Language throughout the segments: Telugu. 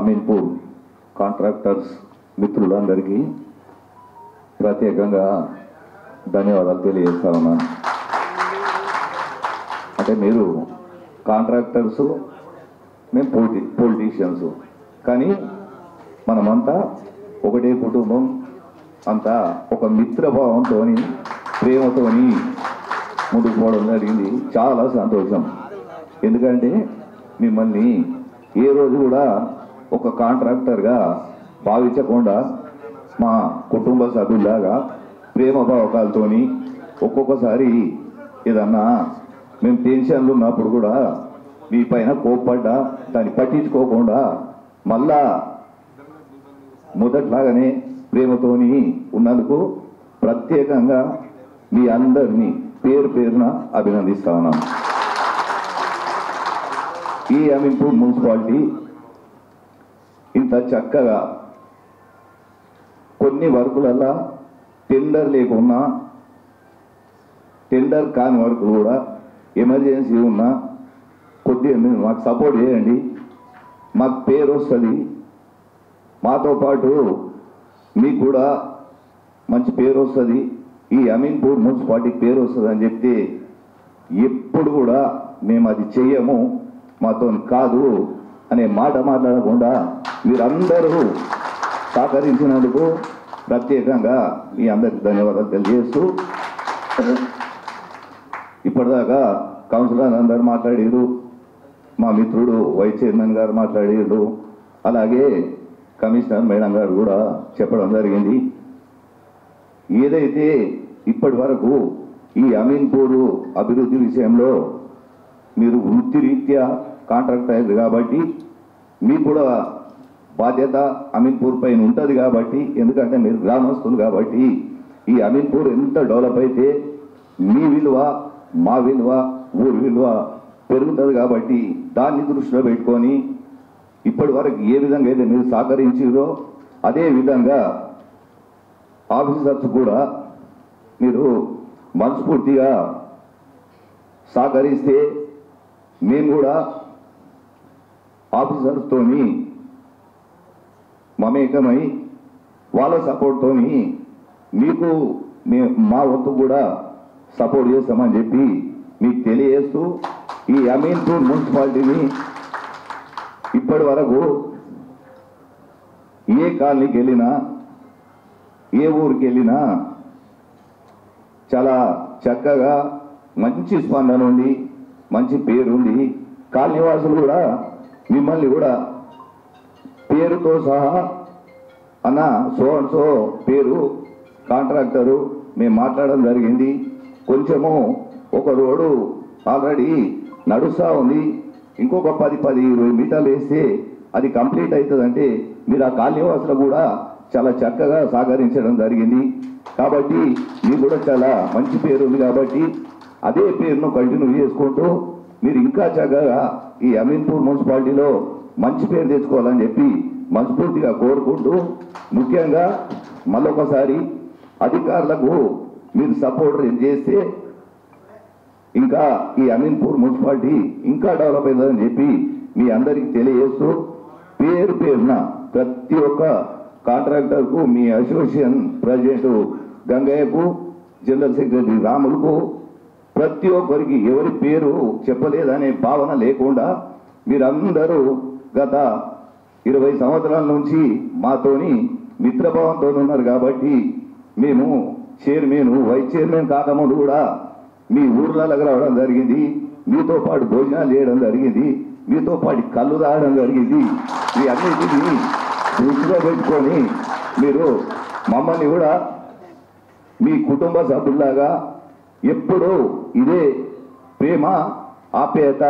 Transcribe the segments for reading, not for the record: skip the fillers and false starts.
అమీన్పూర్ కాంట్రాక్టర్స్ మిత్రులందరికీ ప్రత్యేకంగా ధన్యవాదాలు తెలియజేస్తా ఉన్నాను. అంటే మీరు కాంట్రాక్టర్స్, మేము పొలిటీషియన్స్, కానీ మనమంతా ఒకటే కుటుంబం, అంతా ఒక మిత్రభావంతో ప్రేమతో ముందుకు పోవడం జరిగింది. చాలా సంతోషం. ఎందుకంటే మిమ్మల్ని ఏ రోజు కూడా ఒక కాంట్రాక్టర్గా భావించకుండా మా కుటుంబ సభ్యులాగా ప్రేమ భావకాలతో ఒక్కొక్కసారి ఏదన్నా మేము టెన్షన్లు ఉన్నప్పుడు కూడా మీ పైన కోప్పడ్డా దాన్ని పట్టించుకోకుండా మళ్ళా మొదట్లాగానే ప్రేమతోని ఉన్నందుకు ప్రత్యేకంగా మీ అందరినీ పేరు పేరున అభినందిస్తా ఉన్నాను. ఈ అమీన్పూర్ మున్సిపాలిటీ ఇంత చక్కగా కొన్ని వర్కులల్లా టెండర్ లేకున్నా, టెండర్ కాని వరకు కూడా ఎమర్జెన్సీ ఉన్నా కొద్దిగా మీరు మాకు సపోర్ట్ చేయండి, మాకు పేరు వస్తుంది, మాతో పాటు మీకు కూడా మంచి పేరు వస్తుంది, ఈ అమీన్పూర్ మున్సిపాలిటీకి పేరు వస్తుంది అని చెప్తే ఎప్పుడు కూడా మేము అది చెయ్యము, మాతో కాదు అనే మాట మాట్లాడకుండా మీరందరూ సహకరించినందుకు ప్రత్యేకంగా మీ అందరికి ధన్యవాదాలు తెలియజేస్తూ, ఇప్పటిదాకా కౌన్సిలర్ అందరు మాట్లాడారు, మా మిత్రుడు వైస్ చైర్మన్ గారు మాట్లాడారు, అలాగే కమిషనర్ మేడం గారు కూడా చెప్పడం జరిగింది. ఏదైతే ఇప్పటి వరకు ఈ అమీన్పూర్ అభివృద్ధి విషయంలో మీరు వృత్తిరీత్యా కాంట్రాక్ట్ అయ్యారు కాబట్టి మీకు కూడా బాధ్యత అమీన్పూర్ పైన ఉంటుంది కాబట్టి, ఎందుకంటే మీరు గ్రామస్తులు కాబట్టి ఈ అమీన్పూర్ ఎంత డెవలప్ అయితే మీ విలువ, మా విలువ, ఊరి విలువ పెరుగుతుంది కాబట్టి దాన్ని దృష్టిలో పెట్టుకొని ఇప్పటి వరకు ఏ విధంగా అయితే మీరు సహకరించారో అదే విధంగా ఆఫీసర్స్ కూడా మీరు మనస్ఫూర్తిగా సహకరిస్తే మేము కూడా ఆఫీసర్స్తో మమేకమై వాళ్ళ సపోర్ట్తో మీకు మా వంతు కూడా సపోర్ట్ చేస్తామని చెప్పి మీకు తెలియజేస్తూ, ఈ అమీన్పూర్ మున్సిపాలిటీని ఇప్పటి వరకు ఏ కాలనీకి వెళ్ళినా, ఏ ఊరికి వెళ్ళినా చాలా చక్కగా మంచి స్పందన ఉంది, మంచి పేరుంది. కాలనీవాసులు కూడా మిమ్మల్ని కూడా పేరుతో సహా అన్న సో అండ్ సో పేరు కాంట్రాక్టరు మేము మాట్లాడడం జరిగింది, కొంచెము ఒక రోడ్డు ఆల్రెడీ నడుస్తూ ఉంది, ఇంకొక 10-20 మీటర్లు వేస్తే అది కంప్లీట్ అవుతుందంటే మీరు ఆ కాలనీవాసులు కూడా చాలా చక్కగా సహకరించడం జరిగింది. కాబట్టి మీకు కూడా చాలా మంచి పేరు ఉంది కాబట్టి అదే పేరును కంటిన్యూ చేసుకుంటూ మీరు ఇంకా చక్కగా ఈ అమీన్పూర్ మున్సిపాలిటీలో మంచి పేరు తెచ్చుకోవాలని చెప్పి మనస్ఫూర్తిగా కోరుకుంటూ, ముఖ్యంగా మళ్ళొకసారి అధికారులకు మీరు సపోర్ట్ చేస్తే ఇంకా ఈ అమీన్పూర్ మున్సిపాలిటీ ఇంకా డెవలప్ అవుతుందని చెప్పి మీ అందరికీ తెలియజేస్తూ, పేరు పేరున ప్రతి ఒక్క కాంట్రాక్టర్కు, మీ అసోసియేషన్ ప్రెసిడెంట్ గంగయ్యకు, జనరల్ సెక్రటరీ రాములకు, ప్రతి ఒక్కరికి ఎవరి పేరు చెప్పలేదనే భావన లేకుండా మీరందరూ గత 20 సంవత్సరాల నుంచి మాతోని మిత్రభావంతో ఉన్నారు కాబట్టి మేము చైర్మన్, వైస్ చైర్మన్ కాకముందు కూడా మీ ఊర్లలోకి రావడం జరిగింది, మీతో పాటు భోజనాలు చేయడం జరిగింది, మీతో పాటు కళ్ళు తాగడం జరిగింది. మీ అన్నిటినీ దృష్టిలో పెట్టుకొని మీరు మమ్మల్ని కూడా మీ కుటుంబ సభ్యులాగా ఎప్పుడూ ఇదే ప్రేమ ఆప్యాయత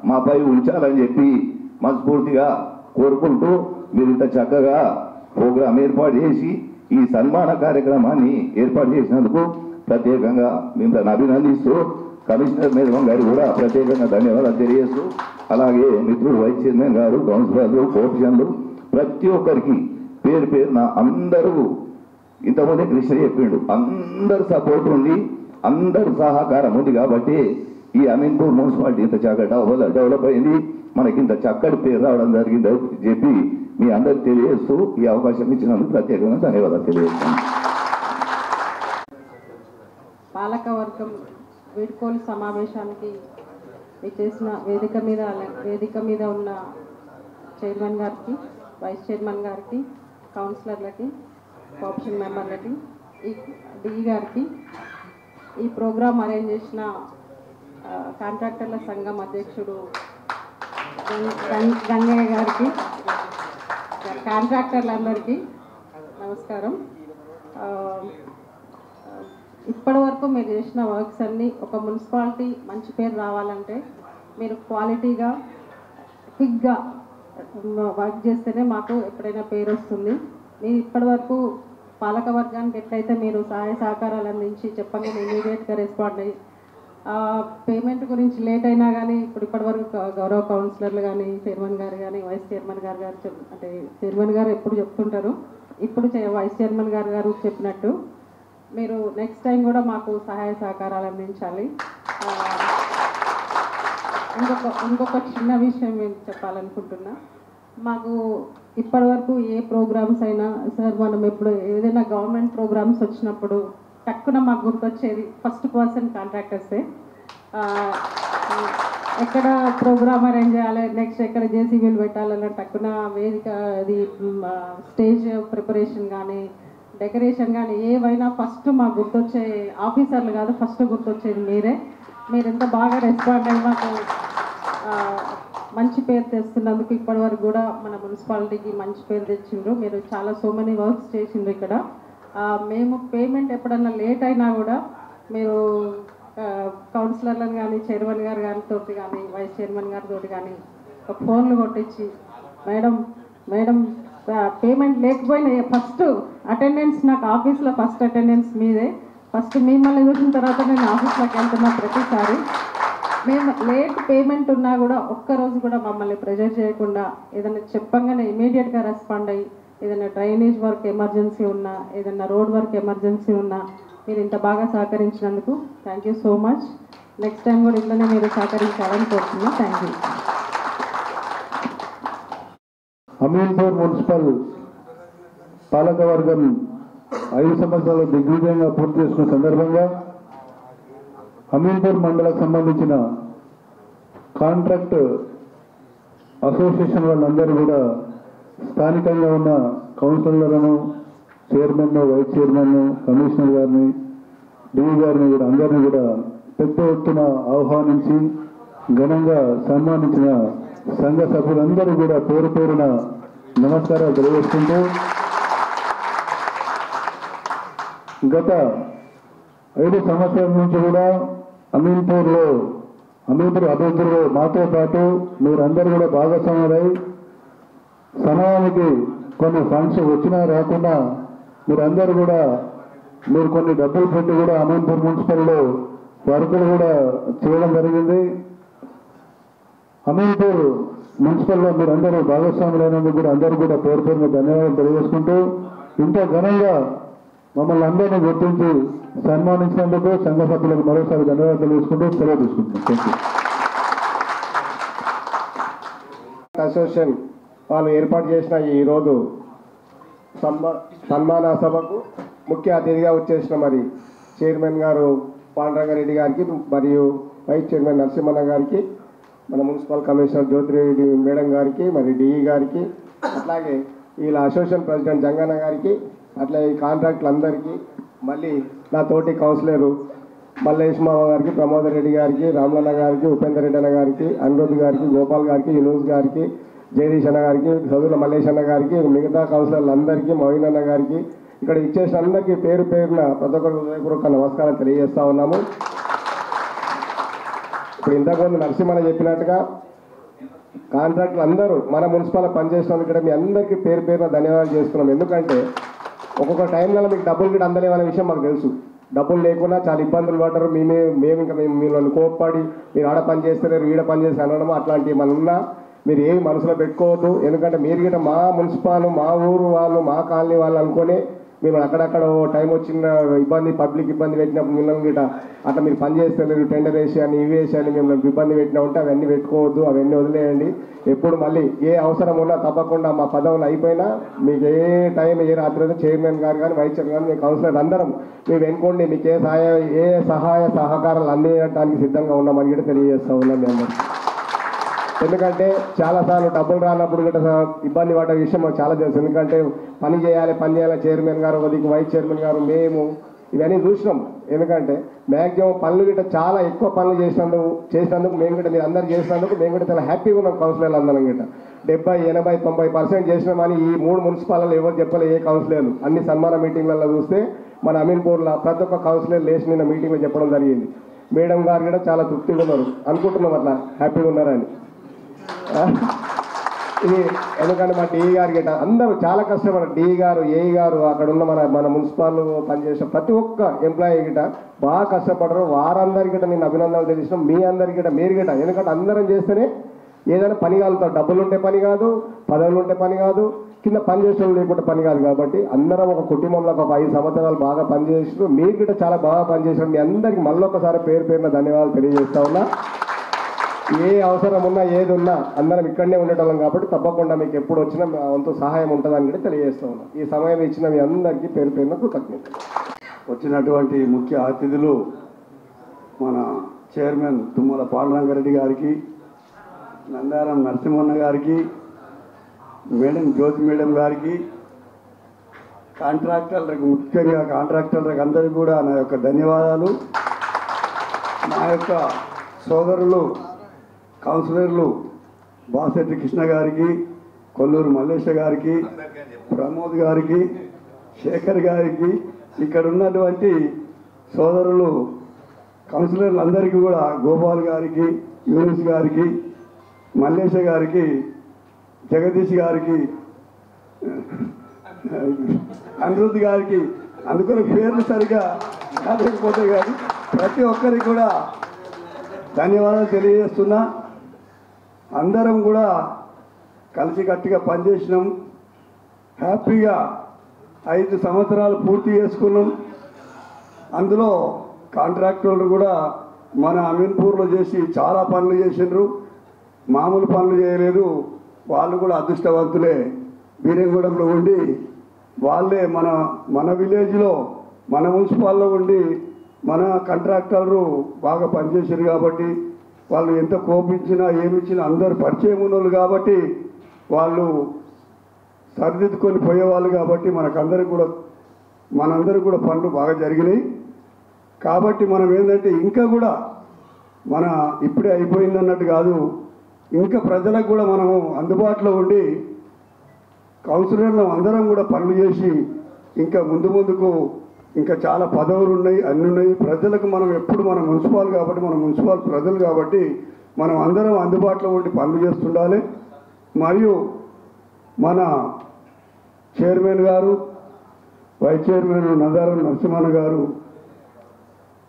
మాపై ఉంచాలని చెప్పి మనస్ఫూర్తిగా కోరుకుంటూ, మీరు ఇంత చక్కగా ప్రోగ్రాం ఏర్పాటు చేసి ఈ సన్మాన కార్యక్రమాన్ని ఏర్పాటు చేసినందుకు ప్రత్యేకంగా మిమ్మల్ని అభినందిస్తూ, కమిషనర్ మేడం గారు కూడా ప్రత్యేకంగా ధన్యవాదాలు తెలియజేస్తూ, అలాగే మిత్రులు వైస్ చైర్మన్ గారు, కౌన్సిలర్లు, కోఆప్షన్లు ప్రతి ఒక్కరికి పేరు పేరున అందరూ, ఇంతకుముందే కృష్ణ చెప్పిండు, అందరు సపోర్ట్ ఉంది, అందరు సహకారం ఉంది కాబట్టి ఈ అమీన్పూర్ మున్సిపాలిటీ ఇంత చక్కగా డెవలప్ అయింది, మనకి ఇంత చక్కటి పేరు రావడం జరిగింది చెప్పి మీ అందరికి తెలియజేస్తూ ఈ అవకాశం ఇచ్చినందుకు ప్రత్యేకంగా ధన్యవాదాలు తెలియజేస్తాను. పాలకవర్గం వీడ్కోలు సమావేశానికి చేసిన వేదిక మీద ఉన్న చైర్మన్ గారికి, వైస్ చైర్మన్ గారికి, కౌన్సిలర్లకి, కోఆప్షన్ మెంబర్లకి, డి గారికి, ఈ ప్రోగ్రాం అరేంజ్ చేసిన కాంట్రాక్టర్ల సంఘం అధ్యక్షుడు గంగయ్య గారికి, కాంట్రాక్టర్లందరికీ నమస్కారం. ఇప్పటి వరకు మీరు చేసిన వర్క్స్ అన్నీ ఒక మున్సిపాలిటీ మంచి పేరు రావాలంటే మీరు క్వాలిటీగా క్విక్గా వర్క్ చేస్తేనే మాకు ఎప్పుడైనా పేరు వస్తుంది. మీరు ఇప్పటి వరకు పాలక వర్గానికి ఎట్లయితే మీరు సహాయ సహకారాలు అందించి చెప్పగానే ఇమీడియట్గా రెస్పాండ్ అయ్యి పేమెంట్ గురించి లేట్ అయినా కానీ ఇప్పటివరకు గౌరవ కౌన్సిలర్లు కానీ, చైర్మన్ గారు కానీ, వైస్ చైర్మన్ గారు అంటే చైర్మన్ గారు ఎప్పుడు చెప్తుంటారు, ఇప్పుడు వైస్ చైర్మన్ గారు చెప్పినట్టు మీరు నెక్స్ట్ టైం కూడా మాకు సహాయ సహకారాలు అందించాలి. ఇంకొక చిన్న విషయం నేను చెప్పాలనుకుంటున్నా. మాకు ఇప్పటివరకు ఏ ప్రోగ్రామ్స్ అయినా సార్, మనం ఎప్పుడు ఏదైనా గవర్నమెంట్ ప్రోగ్రామ్స్ వచ్చినప్పుడు టక్కున మాకు గుర్తొచ్చేది ఫస్ట్ పర్సన్ కాంట్రాక్టర్సే. ఎక్కడ ప్రోగ్రామ్ అరేంజ్ చేయాలి, నెక్స్ట్ ఎక్కడ జేసీబీలు పెట్టాలన్న టక్కున వేదిక, అది స్టేజ్ ప్రిపరేషన్ కానీ, డెకరేషన్ కానీ ఏవైనా ఫస్ట్ మాకు గుర్తొచ్చే ఆఫీసర్లు కాదు, ఫస్ట్ గుర్తొచ్చేది మీరే. మీరు ఎంత బాగా రెస్పాండ్ అయ్యి మాకు మంచి పేరు తెస్తున్నందుకు ఇప్పటివరకు కూడా మన మున్సిపాలిటీకి మంచి పేరు తెచ్చిండ్రు. మీరు చాలా సో మెనీ వర్క్స్ చేసిండ్రు ఇక్కడ. మేము పేమెంట్ ఎప్పుడన్నా లేట్ అయినా కూడా మీరు కౌన్సిలర్లను కానీ, చైర్మన్ గారు గారితో కానీ, వైస్ చైర్మన్ గారితో కానీ ఫోన్లు కొట్టించి మేడం పేమెంట్ లేకపోయినా ఫస్ట్ అటెండెన్స్, నాకు ఆఫీస్లో ఫస్ట్ అటెండెన్స్ మీదే. ఫస్ట్ మిమ్మల్ని చూసిన తర్వాత నేను ఆఫీస్లోకి వెళ్తున్నా. ప్రతిసారి మేము లేట్ పేమెంట్ ఉన్నా కూడా ఒక్కరోజు కూడా మమ్మల్ని ప్రెజర్ చేయకుండా ఏదైనా చెప్పంగానే ఇమీడియట్గా రెస్పాండ్ అయ్యి, ఏదైనా డ్రైనేజ్ వర్క్ ఎమర్జెన్సీ ఉన్నా, ఏదైనా రోడ్ వర్క్ ఎమర్జెన్సీ ఉన్నా మీరు ఇంత బాగా సహకరించినందుకు thank you so much. Next time కూడా ఇట్లనే మీరు సహకరించాలని కోరుతున్నా. Thank you. అమీన్పూర్ మున్సిపల్ పాలకవర్గం 5 సంవత్సరాలు దిగ్విజయంగా పూర్తి చేసుకున్న సందర్భంగా అమీన్పూర్ మండలకు సంబంధించిన కాంట్రాక్ట్ అసోసియేషన్ వాళ్ళందరూ కూడా స్థానికంగా ఉన్న కౌన్సిలర్లను, చైర్మన్, వైస్ చైర్మన్, కమిషనర్ గారిని, డివి గారిని కూడా అందరినీ కూడా పెద్ద ఎత్తున ఆహ్వానించి ఘనంగా సన్మానించిన సంఘ సభ్యులందరూ కూడా పేరు పేరున నమస్కారాలు తెలియజేస్తుంటూ, గత 5 సంవత్సరాల నుంచి కూడా అమీన్పూర్ అభివృద్ధిలో మాతో పాటు మీరందరూ కూడా భాగస్వాములై సమయానికి కొన్ని ఫండ్స్ వచ్చినా రాకుండా మీరందరూ కూడా మీరు కొన్ని డబ్బులు పెట్టి కూడా అమీన్పూర్ మున్సిపల్లో వర్కులు కూడా చేయడం జరిగింది. అమీన్పూర్ మున్సిపల్లో మీరందరూ భాగస్వాములైనందుకు కూడా అందరూ కూడా పేరు పేరున ధన్యవాదాలు తెలియజేసుకుంటూ, ఇంత ఘనంగా మమ్మల్ని అందరినీ గుర్తించి సన్మానించినందుకు సంఘ సభ్యులకు మరోసారి ధన్యవాదాలు తెలియజేసుకుంటూ సెలవు తీసుకుంటున్నాం. అసోసియేషన్ వాళ్ళు ఏర్పాటు చేసిన ఈరోజు సన్మాన సభకు ముఖ్య అతిథిగా వచ్చేసిన మరి చైర్మన్ గారు పాండురంగారెడ్డి గారికి, మరియు వైస్ చైర్మన్ నరసింహన్న గారికి, మన మున్సిపల్ కమిషనర్ జ్యోతిరెడ్డి మేడం గారికి, మరి డిఈ గారికి, అట్లాగే వీళ్ళ అసోసియేషన్ ప్రెసిడెంట్ జంగన్న గారికి, అట్లా ఈ కాంట్రాక్టులందరికీ, మళ్ళీ నా తోటి కౌన్సిలరు మల్లేష్ మామ గారికి, ప్రమోదర్ రెడ్డి గారికి, రామలన్న గారికి, ఉపేందర్ రెడ్డి అన్న గారికి, అనిరుద్ధ్ గారికి, గోపాల్ గారికి, యూనూస్ గారికి, జగదీష్ అన్న గారికి, చదువుల మల్లేష్ అన్న గారికి, మిగతా కౌన్సిలర్లందరికీ, మోయిన్ అన్న గారికి, ఇక్కడ ఇచ్చేసిన అందరికీ పేరు పేరున ప్రతి ఒక్కరు హృదయపూర్వక నమస్కారం తెలియజేస్తా ఉన్నాము. ఇప్పుడు ఇంతకుముందు నరసింహన్న చెప్పినట్టుగా కాంట్రాక్టులు అందరూ మన మున్సిపల్ పనిచేస్తున్నందుకు ఇక్కడ మీ అందరికీ పేరు పేరున ధన్యవాదాలు చేస్తున్నాం. ఎందుకంటే ఒక్కొక్క టైంలో మీకు డబ్బులు గిట్ట అందలేవనే విషయం మాకు తెలుసు. డబ్బులు లేకుండా చాలా ఇబ్బందులు పడ్డారు. మేము మీరు కోప్పడి మీరు ఆడ పని చేస్తలేరు, ఈడ పని చేసి అనడం అట్లాంటివి మన ఉన్నా మీరు ఏమి మనసులో పెట్టుకోవద్దు. ఎందుకంటే మీరు గిట్ట మా మున్సిపాల్, మా ఊరు వాళ్ళు, మా కాలనీ వాళ్ళు అనుకొని మేము అక్కడక్కడ టైం వచ్చిన ఇబ్బంది పబ్లిక్ ఇబ్బంది పెట్టినప్పుడు మిమ్మల్ని గిట అట్లా మీరు పని చేస్తలేరు టెండర్ వేసి అని ఇవి వేసి అని మిమ్మల్ని ఇబ్బంది పెట్టినా ఉంటే అవన్నీ పెట్టుకోవద్దు, అవన్నీ వదిలేయండి. ఎప్పుడు మళ్ళీ ఏ అవసరం ఉన్నా తప్పకుండా మా పదవులు అయిపోయినా మీకు ఏ టైం ఏ రాత్రి చైర్మన్ గారు కానీ వైస్ చైర్మన్ కానీ మీ కౌన్సిలర్ అందరం మేము ఎన్నుకోండి, మీకు ఏ సహాయ సహకారాలు అందించడానికి సిద్ధంగా ఉన్నామని కూడా తెలియజేస్తా ఉన్నాం మీ అందరికీ. ఎందుకంటే చాలాసార్లు డబ్బులు రానప్పుడు కూడా ఇబ్బంది పడ్డ విషయం మాకు చాలా తెలుసు. ఎందుకంటే పని చేయాలి చైర్మన్ గారు ఒకదికి వైస్ చైర్మన్ గారు మేము ఇవన్నీ చూసినాం. ఎందుకంటే మ్యాక్సిమం పనులు గిట్ట చాలా ఎక్కువ పనులు చేసినందుకు మేము గిట్ట మీరు అందరు చేసినందుకు మేము కూడా చాలా హ్యాపీగా ఉన్నాం. కౌన్సిలర్లు అందరం గిట్ట 70, 80, 90% చేసినామని ఈ 3 మున్సిపాలలో ఎవరు చెప్పలే ఏ కౌన్సిలర్లు. అన్ని సన్మాన మీటింగ్లలో చూస్తే మన అమీన్పూర్లో ప్రతి ఒక్క కౌన్సిలర్ లేచి నిన్న మీటింగ్లో చెప్పడం జరిగింది. మేడం గారు కూడా చాలా తృప్తిగా ఉన్నారు, అనుకుంటున్నాం అట్లా హ్యాపీగా ఉన్నారని. ఇది ఎందుకంటే మా డిఈ గారు గిట్ట అందరూ చాలా కష్టపడారు. డిఈ గారు, ఏఈ గారు, అక్కడ ఉన్న మన మున్సిపల్ పనిచేసిన ప్రతి ఒక్క ఎంప్లాయీ గిట్ట బాగా కష్టపడరు. వారందరికీ గిట్ట నేను అభినందనలు తెలిసినాం. మీ అందరికీ గిట్ట మీరు గిట్ట ఎందుకంటే అందరం చేస్తేనే ఏదైనా పని కాలుతారు. డబ్బులు ఉంటే పని కాదు, పదవులు ఉంటే పని కాదు, కింద పని చేసే లేకుంటే పని కాదు. కాబట్టి అందరం ఒక కుటుంబంలో ఒక 5 సంవత్సరాలు బాగా పనిచేసినారు. మీరు గిట్ట చాలా బాగా పనిచేసారు. మీ అందరికీ మళ్ళొకసారి పేరున ధన్యవాదాలు తెలియజేస్తా ఉన్నా. ఏ అవసరం ఉన్నా ఏది ఉన్నా అందరం ఇక్కడనే ఉండేటోళ్ళం కాబట్టి తప్పకుండా మీకు ఎప్పుడు వచ్చినా మా వంతు సహాయం ఉంటుందని కూడా తెలియజేస్తూ ఉన్నాం. ఈ సమయం ఇచ్చిన మీ అందరికీ పేరున కృతజ్ఞతలు. వచ్చినటువంటి ముఖ్య అతిథులు మన చైర్మన్ తుమ్మల పాండురంగారెడ్డి గారికి, నందారం నరసింహన్న గారికి, మేడం జ్యోతి మేడం గారికి, కాంట్రాక్టర్లకు ముఖ్యంగా కాంట్రాక్టర్లకు అందరికీ కూడా నా యొక్క ధన్యవాదాలు. నా యొక్క సోదరులు కౌన్సిలర్లు బాసెట్టి కృష్ణ గారికి, కొల్లూరు మల్లేశ గారికి, ప్రమోద్ గారికి, శేఖర్ గారికి, ఇక్కడ ఉన్నటువంటి సోదరులు కౌన్సిలర్లు అందరికీ కూడా గోపాల్ గారికి, యూనిస్ గారికి, మల్లేశ గారికి, జగదీష్ గారికి, అనిరుద్ధ్ గారికి, అందుకని పేర్లు సరిగా కాలేకపోతే కానీ ప్రతి ఒక్కరికి కూడా ధన్యవాదాలు తెలియజేస్తున్నా. అందరం కూడా కలిసికట్టుగా పనిచేసినాం. హ్యాపీగా 5 సంవత్సరాలు పూర్తి చేసుకున్నాం. అందులో కాంట్రాక్టర్లు కూడా మన అమీన్పూర్లో చేసి చాలా పనులు చేసిండ్రు, మామూలు పనులు చేయలేదు. వాళ్ళు కూడా అదృష్టవంతులే. వీరంగూడెంలో ఉండి వాళ్ళే మన విలేజ్లో మన మున్సిపాల్లో ఉండి మన కాంట్రాక్టర్లు బాగా పనిచేశారు. కాబట్టి వాళ్ళు ఎంత కోపించినా ఏమిచ్చినా అందరు పరిచయం ఉన్నోళ్ళు కాబట్టి వాళ్ళు సరిదిద్దుకొని పోయేవాళ్ళు. కాబట్టి మనందరికి కూడా పనులు బాగా జరిగినాయి. కాబట్టి మనం ఏంటంటే ఇంకా కూడా ఇప్పుడే అయిపోయిందన్నట్టు కాదు, ఇంకా ప్రజలకు కూడా మనము అందుబాటులో ఉండి కౌన్సిలర్లు అందరం కూడా పనులు చేసి ఇంకా ముందుకు ఇంకా చాలా పదవులు ఉన్నాయి, అన్నీ ఉన్నాయి. ప్రజలకు మనం ఎప్పుడు మన మున్సిపల్ ప్రజలు కాబట్టి మనం అందరం అందుబాటులో ఉండి పనులు చేస్తుండాలి. మరియు మన చైర్మన్ గారు, వైస్ చైర్మన్ నందారం నరసింహన్న గారు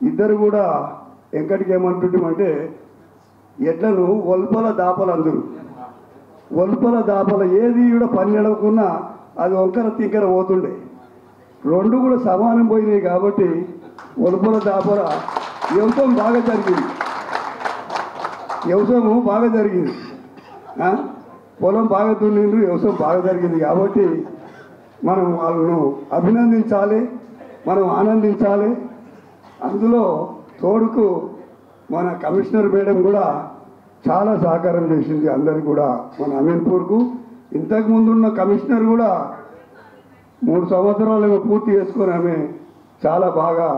ఇద్దరు కూడా ఎక్కడికి ఏమంటుంటామంటే ఎట్లను ఒల్పల దాపలు అందరు ఒల్పల దాపల ఏది కూడా పని నడవకున్నా అది వంకర తింకర పోతుండే, 2 కూడా సమానం పోయినాయి. కాబట్టి ఒల్పల దాపల వ్యవసాయం బాగా జరిగింది, పొలం బాగా దున్నిండ్రు, వ్యవసాయం బాగా జరిగింది. కాబట్టి మనం వాళ్ళను అభినందించాలి, మనం ఆనందించాలి. అందులో తోడుకు మన కమిషనర్ మేడం కూడా చాలా సహకారం చేసింది అందరికి కూడా. మన అమీన్పూర్కు ఇంతకు ముందున్న కమిషనర్ కూడా 3 సంవత్సరాలు పూర్తి చేసుకొని ఆమె చాలా బాగా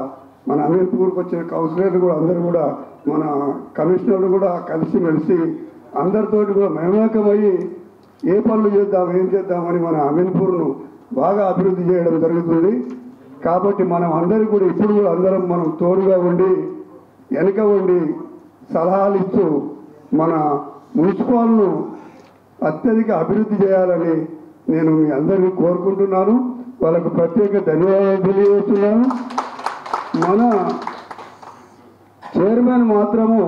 మన అమీన్పూర్కి వచ్చిన కౌన్సిలర్లు కూడా అందరూ కూడా మన కమిషనర్లు కూడా కలిసిమెలిసి అందరితోటి కూడా మమేకమయ్యి ఏ పనులు చేద్దాం ఏం చేద్దామని మన అమీన్పూర్ను బాగా అభివృద్ధి చేయడం జరుగుతుంది. కాబట్టి మనం అందరికీ కూడా ఇప్పుడు కూడా అందరం మనం తోడుగా ఉండి వెనుక ఉండి సలహాలు ఇస్తూ మన మున్సిపాల్ను అత్యధిక అభివృద్ధి చేయాలని నేను మీ అందరినీ కోరుకుంటున్నాను. వాళ్ళకు ప్రత్యేక ధన్యవాదాలు తెలియజేస్తున్నాను. మన చైర్మన్ మాత్రము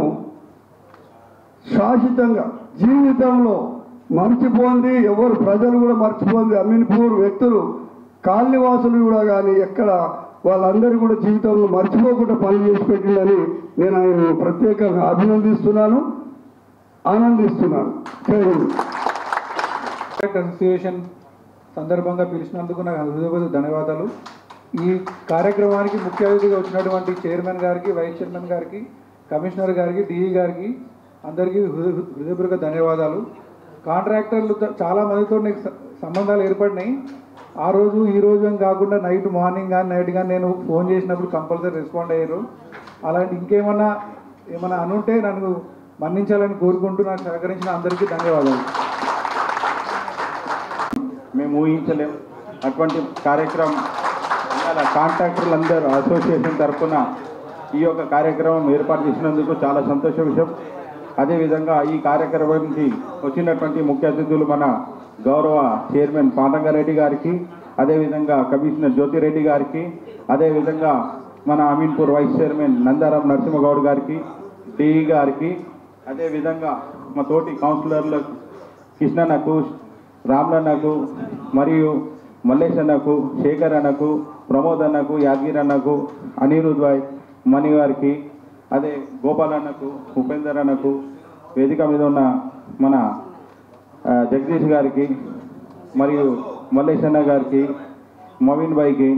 శాశ్వతంగా జీవితంలో మర్చిపోంది, ఎవరు ప్రజలు కూడా మర్చిపోంది. అమీన్పూర్ వ్యక్తులు కాలనీవాసులు కూడా కానీ ఎక్కడ వాళ్ళందరూ కూడా జీవితంలో మర్చిపోకుండా పనులు చేసి పెట్టిందని నేను ఆయన ప్రత్యేకంగా అభినందిస్తున్నాను, ఆనందిస్తున్నాను. అసోసియేషన్ సందర్భంగా పిలిచినందుకు నాకు హృదయపూర్వక ధన్యవాదాలు. ఈ కార్యక్రమానికి ముఖ్య అతిథిగా వచ్చినటువంటి చైర్మన్ గారికి, వైస్ చైర్మన్ గారికి, కమిషనర్ గారికి, డిఈ గారికి అందరికీ హృదయపూర్వక ధన్యవాదాలు. కాంట్రాక్టర్లు చాలా మందితో నాకు సంబంధాలు ఏర్పడినాయి. ఆ రోజు ఈ రోజు అని కాకుండా మార్నింగ్ కానీ నైట్ కానీ నేను ఫోన్ చేసినప్పుడు కంపల్సరీ రెస్పాండ్ అయ్యారు. అలాంటి ఇంకేమన్నా అనుంటే నన్ను మన్నించాలని కోరుకుంటూ నాకు సహకరించిన అందరికీ ధన్యవాదాలు. మేము ఊహించలేం అటువంటి కార్యక్రమం. ఇవాళ కాంట్రాక్టర్లు అందరూ అసోసియేషన్ తరఫున ఈ యొక్క కార్యక్రమం ఏర్పాటు చేసినందుకు చాలా సంతోష విషయం. అదేవిధంగా ఈ కార్యక్రమానికి వచ్చినటువంటి ముఖ్య అతిథులు మన గౌరవ చైర్మన్ పాండరంగారెడ్డి గారికి, అదేవిధంగా కమిషనర్ జ్యోతిరెడ్డి గారికి, అదేవిధంగా మన అమీన్పూర్ వైస్ చైర్మన్ నందారం నరసింహగౌడ్ గారికి, డిఈ గారికి, అదేవిధంగా మా తోటి కౌన్సిలర్లకు కృష్ణన్నకు, రామ్లన్నకు, మరియు మల్లేష్ అన్నకు, శేఖర్ అన్నకు, ప్రమోద్ అన్నకు, యాదగిరి అన్నకు, అనిరుద్ భాయ్ మణి గారికి, అదే గోపాల్ అన్నకు, ఉపేందర్ అన్నకు, వేదిక మీద ఉన్న మన జగదీష్ గారికి, మరియు మల్లేష్ అన్న గారికి, మవీన్ భాయ్కి,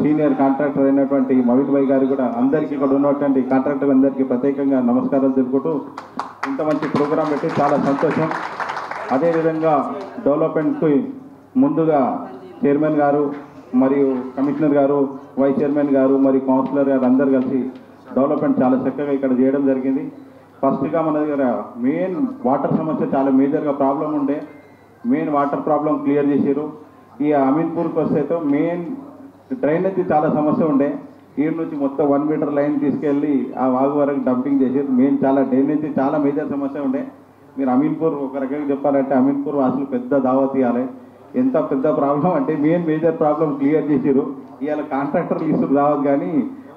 సీనియర్ కాంట్రాక్టర్ అయినటువంటి మవీన్ భాయ్ గారికి కూడా అందరికీ ఇక్కడ ఉన్నటువంటి కాంట్రాక్టర్ అందరికీ ప్రత్యేకంగా నమస్కారాలు తెలుపుకుంటూ ఇంత మంచి ప్రోగ్రాం పెట్టి చాలా సంతోషం. అదేవిధంగా డెవలప్మెంట్కి ముందుగా చైర్మన్ గారు మరియు కమిషనర్ గారు, వైస్ చైర్మన్ గారు మరియు కౌన్సిలర్ గారు అందరు కలిసి డెవలప్మెంట్ చాలా చక్కగా ఇక్కడ చేయడం జరిగింది. ఫస్ట్గా మన దగ్గర మెయిన్ వాటర్ సమస్య చాలా మేజర్గా ప్రాబ్లం ఉండే, మెయిన్ వాటర్ ప్రాబ్లం క్లియర్ చేసారు. ఈ అమీన్పూర్కి వస్తే మెయిన్ డ్రైనేజ్ చాలా సమస్య ఉండే, ఈ నుంచి మొత్తం 1 మీటర్ లైన్ తీసుకెళ్ళి ఆ వాగు వరకు డంపింగ్ చేసారు. మెయిన్ చాలా డ్రైనేజ్ చాలా మేజర్ సమస్య ఉండే. మీరు అమీన్పూర్ ఒక రకంగా చెప్పాలంటే అమీన్పూర్ వాసులు పెద్ద దావత్ ఇవ్వాలి. ఎంత పెద్ద ప్రాబ్లం అంటే మెయిన్ మేజర్ ప్రాబ్లం క్లియర్ చేసారు. ఇవాళ కాంట్రాక్టర్లు ఇస్తారు దావత్, కానీ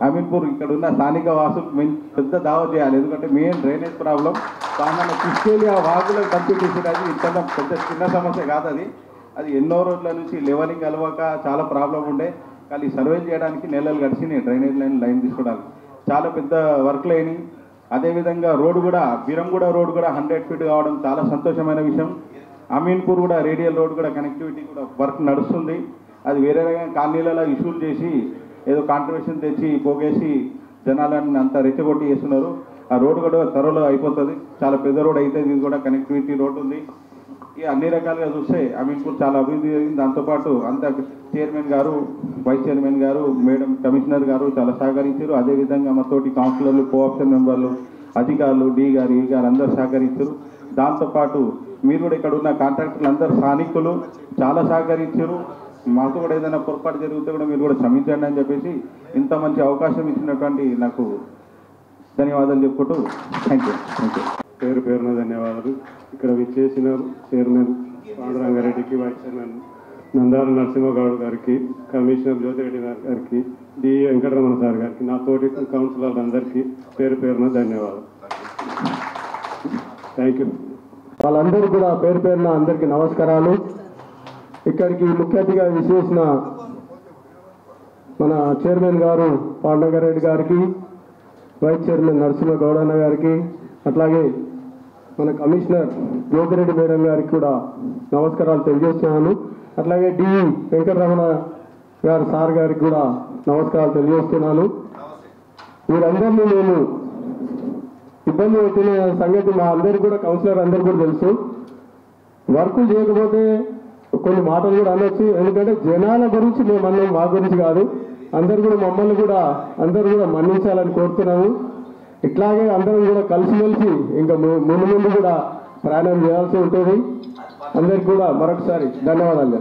అమీన్పూర్ ఇక్కడ ఉన్న స్థానిక వాసులు మెయిన్ పెద్ద దావత్ చేయాలి. ఎందుకంటే మెయిన్ డ్రైనేజ్ ప్రాబ్లం దాన్ని తీసుకెళ్ళి ఆ వాగులకు డంపింగ్ చేసేది. అది ఇంత పెద్ద చిన్న సమస్య కాదు, అది ఎన్నో రోజుల నుంచి లెవెలింగ్ అలవాక చాలా ప్రాబ్లం ఉండే. కానీ సర్వే చేయడానికి నెలలు గడిచినాయి డ్రైనేజ్ లైన్ తీసుకోవడానికి. చాలా పెద్ద వర్క్లు అయినాయి. అదేవిధంగా రోడ్డు కూడా బిరంగూడ రోడ్డు కూడా 100 ఫీట్ కావడం చాలా సంతోషమైన విషయం. అమీన్పూర్ కూడా రేడియల్ రోడ్ కూడా కనెక్టివిటీ కూడా వర్క్ నడుస్తుంది. అది వేరే రకంగా కాలనీలలో ఇష్యూలు చేసి ఏదో కాంట్రిబ్యూషన్ తెచ్చి పోగేసి జనాలను అంతా రెచ్చగొట్టి చేస్తున్నారు. ఆ రోడ్డు కూడా త్వరలో అయిపోతుంది. చాలా పెద్ద రోడ్ అయితే ఇది కూడా కనెక్టివిటీ రోడ్ ఉంది. ఇక అన్ని రకాలుగా చూస్తే అమీన్పూర్ చాలా అభివృద్ధి జరిగింది. దాంతోపాటు అంత చైర్మన్ గారు, వైస్ చైర్మన్ గారు, మేడం కమిషనర్ గారు చాలా సహకరించారు. అదేవిధంగా మా తోటి కౌన్సిలర్లు, కోఆప్షన్ మెంబర్లు, అధికారులు, డి గారు, ఈ గారు అందరూ సహకరించారు. దాంతోపాటు మీరు కూడా ఇక్కడ ఉన్న కాంట్రాక్టర్లు అందరూ స్థానికులు చాలా సహకరించారు. మాకు కూడా ఏదైనా పొరపాటు జరిగితే కూడా మీరు కూడా క్షమించండి అని చెప్పేసి ఇంత మంచి అవకాశం ఇచ్చినటువంటి నాకు ధన్యవాదాలు చెప్పుకుంటూ థ్యాంక్ యూ. పేరున ధన్యవాదాలు. ఇక్కడ విచ్చేసిన చైర్మన్ పాండురంగారెడ్డికి, వైస్ చైర్మన్ నందార నరసింహగౌడ్ గారికి, కమిషనర్ జ్యోతిరెడ్డి గారికి, డి వెంకటరమణ సార్ గారికి, నా తోటి కౌన్సిలర్ అందరికీ పేరున ధన్యవాదాలు. Thank you. వాళ్ళందరూ కూడా పేరున అందరికీ నమస్కారాలు. ఇక్కడికి ముఖ్య అతిథిగా విచ్చేసిన మన చైర్మన్ గారు పాండురంగారెడ్డి గారికి, వైస్ చైర్మన్ నరసింహగౌడ్ అన్న గారికి, అట్లాగే మన కమిషనర్ జ్యోతిరెడ్డి మేడం గారికి కూడా నమస్కారాలు తెలియజేస్తున్నాను. అట్లాగే డి వెంకటరమణ గారు సార్ గారికి కూడా నమస్కారాలు తెలియజేస్తున్నాను. వీరందరినీ నేను ఇబ్బంది పెట్టిన సంగతి మా అందరికీ కూడా, కౌన్సిలర్ అందరికీ కూడా తెలుసు. వర్క్ చేయకపోతే కొన్ని మాటలు కూడా అనొచ్చు. ఎందుకంటే జనాల గురించి మేము అన్నాం, మా గురించి కాదు. అందరు కూడా మమ్మల్ని కూడా అందరూ కూడా మన్నించాలని కోరుతున్నాము. ఇట్లాగే అందరం కూడా కలిసిమెలిసి ఇంకా ముందు కూడా ప్రయాణం చేయాల్సి ఉంటుంది. అందరికి కూడా మరొకసారి ధన్యవాదాలు.